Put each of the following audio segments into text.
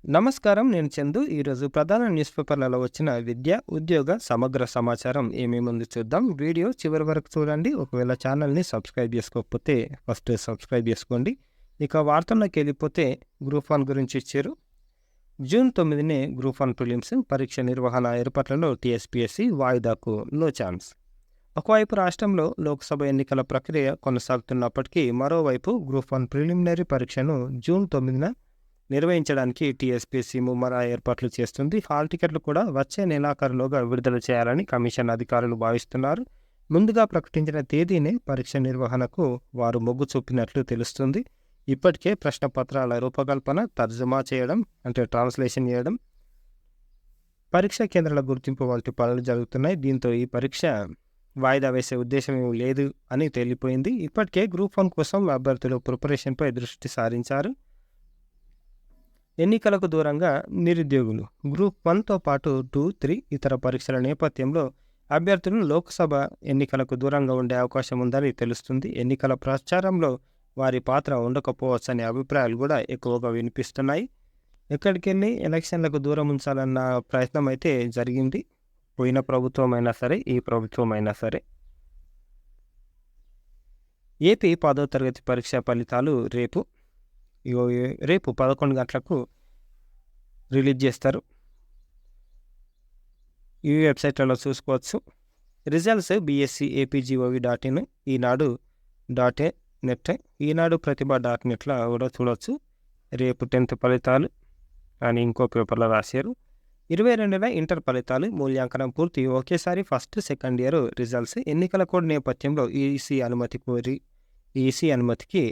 నమస్కారం. నేను చందు. ఈరోజు ప్రధాన న్యూస్ పేపర్లలో వచ్చిన విద్య, ఉద్యోగ సమగ్ర సమాచారం ఏమేముంది చూద్దాం. వీడియో చివరి వరకు చూడండి. ఒకవేళ ఛానల్‌ని సబ్స్క్రైబ్ చేసుకోకపోతే ఫస్ట్ సబ్స్క్రైబ్ చేసుకోండి. ఇక వార్తల్లోకెళ్ళిపోతే గ్రూప్ 1 గురించి ఇచ్చారు. జూన్ 9నే గ్రూప్ 1 ప్రిలిమ్స్ పరీక్ష నిర్వహణ ఏర్పాట్లలో టీఎస్పీఎస్సీ వాయిదాకు నో ఛాన్స్. ఒకవైపు రాష్ట్రంలో లోక్సభ ఎన్నికల ప్రక్రియ కొనసాగుతున్నప్పటికీ మరోవైపు గ్రూప్ 1 ప్రిలిమినరీ పరీక్షను జూన్ 9న నిర్వహించడానికి టీఎస్పీఎస్సీ ముమ్మర ఏర్పాట్లు చేస్తుంది. హాల్ టికెట్లు కూడా వచ్చే నెలాఖరులోగా విడుదల చేయాలని కమిషన్ అధికారులు భావిస్తున్నారు. ముందుగా ప్రకటించిన తేదీనే పరీక్ష నిర్వహణకు వారు మొగ్గు చూపినట్లు తెలుస్తుంది. ఇప్పటికే ప్రశ్నపత్రాల రూపకల్పన, తర్జుమా చేయడం అంటే ట్రాన్స్లేషన్ చేయడం, పరీక్షా కేంద్రాల గుర్తింపు వంటి పనులు జరుగుతున్నాయి. దీంతో ఈ పరీక్ష వాయిదా వేసే ఉద్దేశం ఏమీ లేదు అని తేలిపోయింది. ఇప్పటికే గ్రూప్ 1 కోసం అభ్యర్థులు ప్రిపరేషన్పై దృష్టి సారించారు. ఎన్నికలకు దూరంగా నిరుద్యోగులు గ్రూప్ 1తో పాటు 2, 3 ఇతర పరీక్షల నేపథ్యంలో అభ్యర్థులు లోక్సభ ఎన్నికలకు దూరంగా ఉండే అవకాశం ఉందని తెలుస్తుంది. ఎన్నికల ప్రచారంలో వారి పాత్ర ఉండకపోవచ్చనే అభిప్రాయాలు కూడా ఎక్కువగా వినిపిస్తున్నాయి. ఎక్కడికెళ్ళి ఎలక్షన్లకు దూరం ఉంచాలన్న ప్రయత్నం అయితే జరిగింది. పోయిన ప్రభుత్వం అయినా సరే, ఈ ప్రభుత్వం అయినా సరే. ఏపీ 10వ తరగతి పరీక్ష ఫలితాలు రేపు 11 గంటలకు రిలీజ్ చేస్తారు. ఈ వెబ్సైట్లలో చూసుకోవచ్చు. రిజల్ట్స్ bsc.apgov.in, ఈనాడు.net, ఈనాడు ప్రతిభ.netలో కూడా చూడవచ్చు. రేపు 10th ఫలితాలు అని ఇంకో పేపర్లో రాశారు. 22న ఇంటర్ ఫలితాలు మూల్యాంకనం పూర్తి. ఒకేసారి ఫస్ట్, సెకండ్ ఇయర్ రిజల్ట్స్. ఎన్నికల కోడ్ నేపథ్యంలో ఈసీ అనుమతికి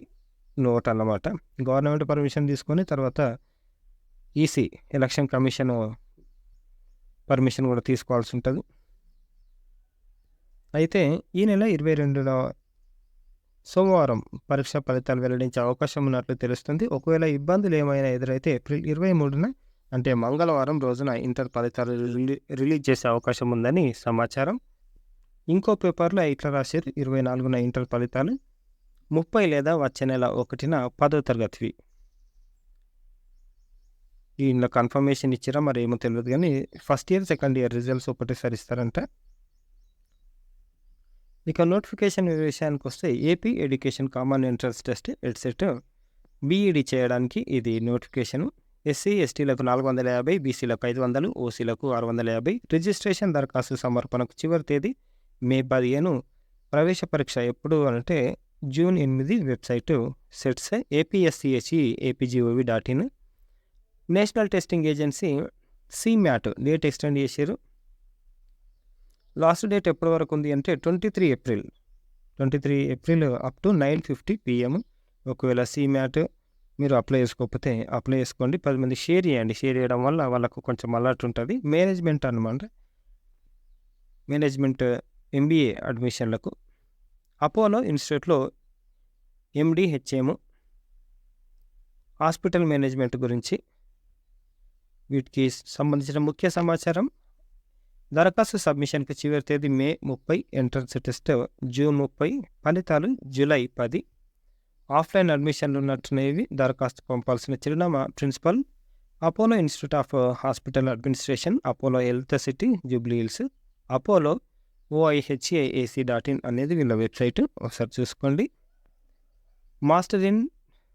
నోట్ అన్నమాట. గవర్నమెంట్ పర్మిషన్ తీసుకొని తర్వాత ఈసీ ఎలక్షన్ కమిషన్ పర్మిషన్ కూడా తీసుకోవాల్సి ఉంటుంది. అయితే ఈ నెల 22న సోమవారం పరీక్ష ఫలితాలు వెల్లడించే అవకాశం ఉన్నట్లు తెలుస్తుంది. ఒకవేళ ఇబ్బందులు ఏమైనా ఎదురైతే ఏప్రిల్ 23న అంటే మంగళవారం రోజున ఇంటర్ ఫలితాలు రిలీజ్ చేసే అవకాశం ఉందని సమాచారం. ఇంకో పేపర్లో ఇట్లా రాశారు. 24న ఇంటర్ ఫలితాలు, 30 లేదా వచ్చే నెల 1న 10వ తరగతివి. ఇందులో కన్ఫర్మేషన్ ఇచ్చిరా మరి ఏమో తెలియదు, కానీ first year, second year results ఒకటేసారి ఇస్తారంట. ఇక నోటిఫికేషన్ విషయానికి వస్తే AP education common entrance test EdCET BEd చేయడానికి ఇది నోటిఫికేషను. ఎస్సీ, ఎస్టీలకు 450, బీసీలకు 500, ఓసీలకు 650. రిజిస్ట్రేషన్ దరఖాస్తు సమర్పణకు చివరి తేదీ మే 15. ప్రవేశ పరీక్ష ఎప్పుడు అంటే June 8. Website sets apschi.apgov.in. National testing agency CMAT date extend చేశారు. లాస్ట్ డేట్ ఎప్పటి వరకు ఉంది అంటే 23 ఏప్రిల్ అప్ టు 9:50 PM. ఒకవేళ CMAT మీరు అప్లై చేసుకోకపోతే అప్లై చేసుకోండి. 10 మంది షేర్ చేయండి. షేర్ చేయడం వల్ల వాళ్ళకు కొంచెం అలర్ట్ ఉంటుంది. మేనేజ్మెంట్ అన్నమాట. మేనేజ్మెంట్ MBA అడ్మిషన్లకు అపోలో ఇన్స్టిట్యూట్లో MD, HM, హాస్పిటల్ మేనేజ్మెంట్ గురించి వీటికి సంబంధించిన ముఖ్య సమాచారం. దరఖాస్తు సబ్మిషన్కి చివరి తేదీ మే 30. Entrance test June 30. ఫలితాలు జూలై 10. ఆఫ్లైన్ అడ్మిషన్లు ఉన్నట్టునేవి. దరఖాస్తు పంపాల్సిన చిరునామా principal, Apollo Institute of Hospital Administration, Apollo Health City, Jubilee Hills, Apollo oihac.ac.in అనేది వీళ్ళ వెబ్సైట్. ఒకసారి చూసుకోండి. మాస్టర్ ఇన్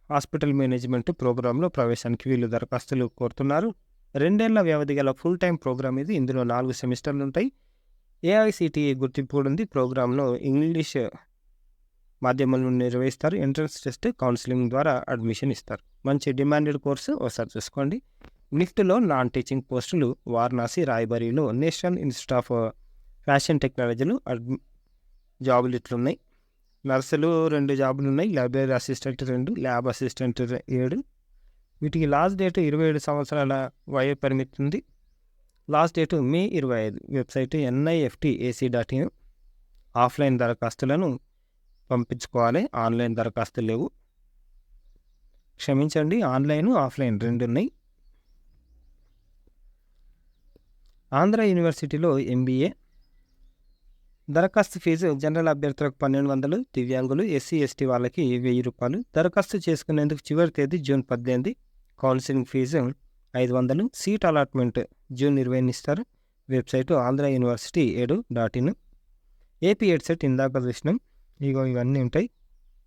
హాస్పిటల్ మేనేజ్మెంట్ ప్రోగ్రాంలో ప్రవేశానికి వీళ్ళు దరఖాస్తులు కోరుతున్నారు. 2 ఏళ్ల వ్యవధి గల ఫుల్ టైం ప్రోగ్రామ్ ఇది. ఇందులో 4 సెమిస్టర్లు ఉంటాయి. AICTE గుర్తింపు కూడా ఉంది. ప్రోగ్రాంలో ఇంగ్లీష్ మాధ్యమంలో నిర్వహిస్తారు. ఎంట్రన్స్ టెస్ట్, కౌన్సిలింగ్ ద్వారా అడ్మిషన్ ఇస్తారు. మంచి డిమాండెడ్ కోర్సు. ఒకసారి చూసుకోండి. నిఫ్ట్లో నాన్ టీచింగ్ పోస్టులు వారణాసి, రాయ్బరీలో నేషనల్ ఇన్స్టిట్యూట్ ఆఫ్ ఫ్యాషన్ టెక్నాలజీలు జాబులు ఇట్లున్నాయి. నర్సులు 2 జాబులు ఉన్నాయి. Library assistant 2, lab assistant 7. వీటికి లాస్ట్ డేట్ 27 సంవత్సరాల వయో పరిమితి ఉంది. Last date May 25. Website niftac.in. Offline దరఖాస్తులను పంపించుకోవాలి. ఆన్లైన్ దరఖాస్తులు లేవు. క్షమించండి, ఆన్లైన్, ఆఫ్లైన్ 2 ఉన్నాయి. ఆంధ్ర యూనివర్సిటీలో MBA దరఖాస్తు ఫీజు జనరల్ అభ్యర్థులకు 1200, దివ్యాంగులు, SC, ST వాళ్ళకి 1000 రూపాయలు. దరఖాస్తు చేసుకునేందుకు చివరి తేదీ June 18. Counselling fee 500. Seat allotment June 20 ఇస్తారు. Website Andhra University edu.in. AP EdCET ఇందాక చూసినాం. ఇవన్నీ ఉంటాయి.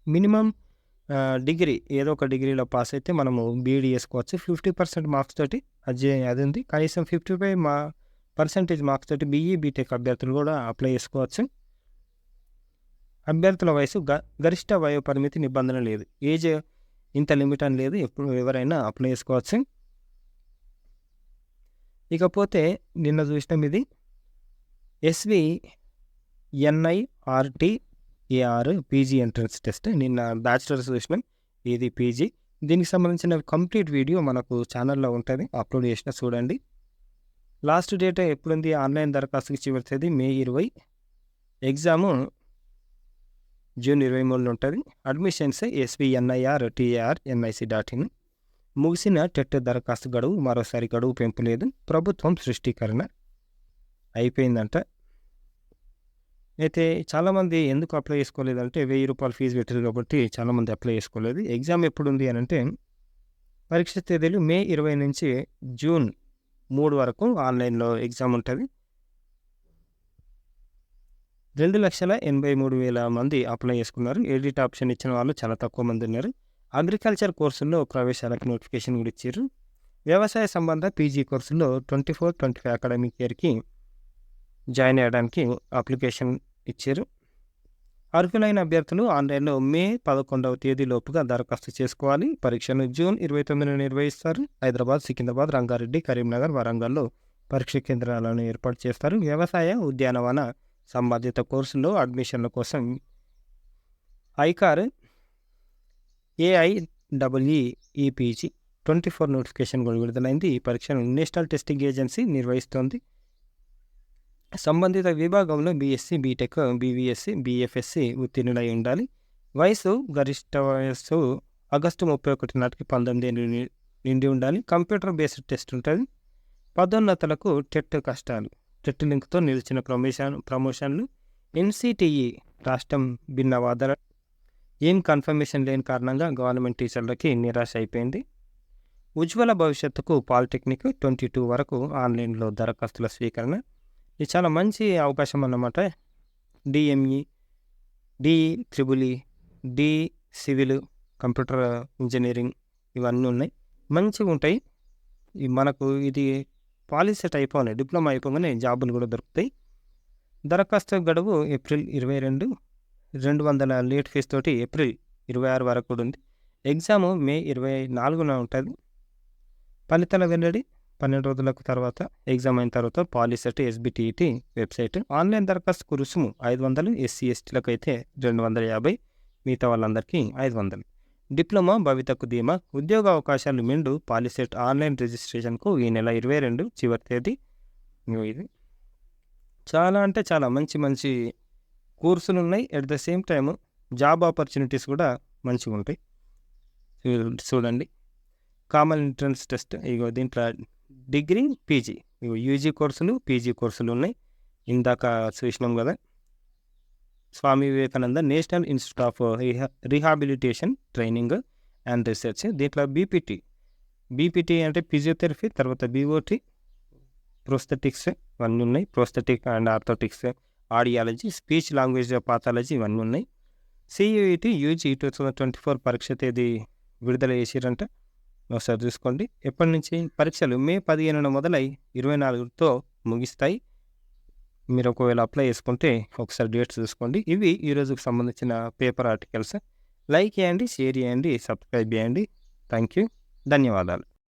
మినిమం డిగ్రీ ఏదో ఒక డిగ్రీలో పాస్ అయితే మనము బీఈడీ చేసుకోవచ్చు. 50% మార్క్స్ తోటి అది ఉంది. కనీసం 55% మార్క్స్ తోటి బీఈ బీటెక్ అభ్యర్థులు కూడా అప్లై చేసుకోవచ్చు. అభ్యర్థుల వయసు గరిష్ట వయో పరిమితి నిబంధన లేదు. ఏజ్ ఇంత లిమిట్ అని లేదు. ఎప్పుడు ఎవరైనా అప్లై చేసుకోవచ్చు. ఇకపోతే నిన్న చూసినాం ఇది SVNIRTAR పీజీ ఎంట్రన్స్ టెస్ట్. నిన్న బ్యాచిలర్స్ చూసినాం, ఇది పీజీ. దీనికి సంబంధించిన కంప్లీట్ వీడియో మనకు ఛానల్లో ఉంటుంది, అప్లోడ్ చేసిన చూడండి. లాస్ట్ డేట్ ఎప్పుడుంది? ఆన్లైన్ దరఖాస్తుకి చివరి తేదీ May 20. ఎగ్జాము జూన్ 23 ఉంటుంది. Admissions SVNIRTARNIC.in. ముగిసిన టెట్ దరఖాస్తు గడువు. మరోసారి గడువు పెంపు లేదు. ప్రభుత్వం సృష్టీకరణ అయిపోయిందంట. అయితే చాలామంది ఎందుకు అప్లై చేసుకోలేదంటే 1000 రూపాయలు ఫీజు పెట్టారు కాబట్టి చాలామంది అప్లై చేసుకోలేదు. ఎగ్జామ్ ఎప్పుడు ఉంది అని అంటే పరీక్ష తేదీలు May 20 నుంచి జూన్ 3 వరకు ఆన్లైన్లో ఎగ్జామ్ ఉంటుంది. 2,83,000 మంది అప్లై చేసుకున్నారు. ఎడిట్ ఆప్షన్ ఇచ్చిన వాళ్ళు చాలా తక్కువ మంది ఉన్నారు. అగ్రికల్చర్ కోర్సుల్లో ప్రవేశాలకు నోటిఫికేషన్ కూడా ఇచ్చారు. వ్యవసాయ సంబంధ పీజీ కోర్సుల్లో 24-25 అకాడమిక్ ఇయర్కి జాయిన్ అయ్యడానికి అప్లికేషన్ ఇచ్చారు. అర్హులైన అభ్యర్థులు ఆన్లైన్లో May 11వ తేదీలోపుగా దరఖాస్తు చేసుకోవాలి. పరీక్షను జూన్ 29 నిర్వహిస్తారు. హైదరాబాద్, సికింద్రాబాద్, రంగారెడ్డి, కరీంనగర్, వరంగల్లో పరీక్ష కేంద్రాలను ఏర్పాటు చేస్తారు. వ్యవసాయ, ఉద్యానవన సంబంధిత కోర్సుల్లో అడ్మిషన్ల కోసం ఐకార్ AIEEPG 24 నోటిఫికేషన్ కూడా విడుదలైంది. ఈ పరీక్షను నేషనల్ టెస్టింగ్ ఏజెన్సీ నిర్వహిస్తోంది. సంబంధిత విభాగంలో బీఎస్సీ, బీటెక్, బీవీఎస్సీ, బీఎఫ్ఎస్సీ ఉత్తీర్ణులై ఉండాలి. గరిష్ట వయస్సు ఆగస్టు 31 నాటికి 19 ఏళ్ళు నిండి ఉండాలి. కంప్యూటర్ బేస్డ్ టెస్ట్ ఉంటుంది. పదోన్నతులకు టెట్ కష్టాలు. టెట్ లింక్తో నిలిచిన ప్రమోషన్లు. NCTE రాష్ట్రం భిన్న వాదన. ఏం కన్ఫర్మేషన్ లేని కారణంగా గవర్నమెంట్ టీచర్లకి నిరాశ అయిపోయింది. ఉజ్వల భవిష్యత్తుకు పాలిటెక్నిక్ 22 వరకు ఆన్లైన్లో దరఖాస్తుల స్వీకరణ. ఇది చాలా మంచి అవకాశం అన్నమాట. DME, DEEE, D civil, computer engineering ఇవన్నీ ఉన్నాయి, మంచిగా ఉంటాయి. మనకు ఇది పాలిసెట్ అయిపోయినాయి, డిప్లొమా అయిపోగానే జాబులు కూడా దొరుకుతాయి. దరఖాస్తు గడువు ఏప్రిల్ 22. 200 లేట్ ఫీజు తోటి ఏప్రిల్ 26 వరకు కూడా ఉంది. ఎగ్జాము May 24న ఉంటుంది. ఫలితాల వెల్లడి 12 రోజులకు తర్వాత. ఎగ్జామ్ అయిన తర్వాత పాలిసెట్ SBTET వెబ్సైట్. ఆన్లైన్ దరఖాస్తుకు రుసుము 500. SC STలకు అయితే 250. మిగతా వాళ్ళందరికీ 500. డిప్లొమా భవితకు ధీమా. ఉద్యోగ అవకాశాలు మెండు. పాలిసెట్ ఆన్లైన్ రిజిస్ట్రేషన్కు ఈ నెల 22 చివరి తేదీ. ఇది చాలా అంటే చాలా మంచి మంచి కోర్సులు ఉన్నాయి. At the same time job opportunities కూడా మంచిగా ఉంటాయి. చూడండి, కామన్ ఎంట్రన్స్ టెస్ట్. దీంట్లో డిగ్రీ, పీజీ, యూజీ కోర్సులు, పీజీ కోర్సులు ఉన్నాయి. ఇందాక చూసినాం కదా, Swami Vivekananda national institute of rehabilitation training and research. దీంట్లో బీపీటీ అంటే ఫిజియోథెరపీ, తర్వాత BOT ప్రోస్థెటిక్స్ ఇవన్నీ ఉన్నాయి. Prosthetic and orthotics, audiology, speech language pathology ఇవన్నీ ఉన్నాయి. CUET UG 2024 పరీక్ష తేదీ విడుదల చేసిరంట. ఒకసారి చూసుకోండి. ఎప్పటి నుంచి పరీక్షలు? May 15న మొదలై 24తో ముగిస్తాయి. మీరు ఒకవేళ అప్లై చేసుకుంటే ఒకసారి డేట్స్ చూసుకోండి. ఇవి ఈరోజుకు సంబంధించిన పేపర్ ఆర్టికల్స్. లైక్ చేయండి, షేర్ చేయండి, సబ్స్క్రైబ్ చేయండి. థ్యాంక్ యూ, ధన్యవాదాలు.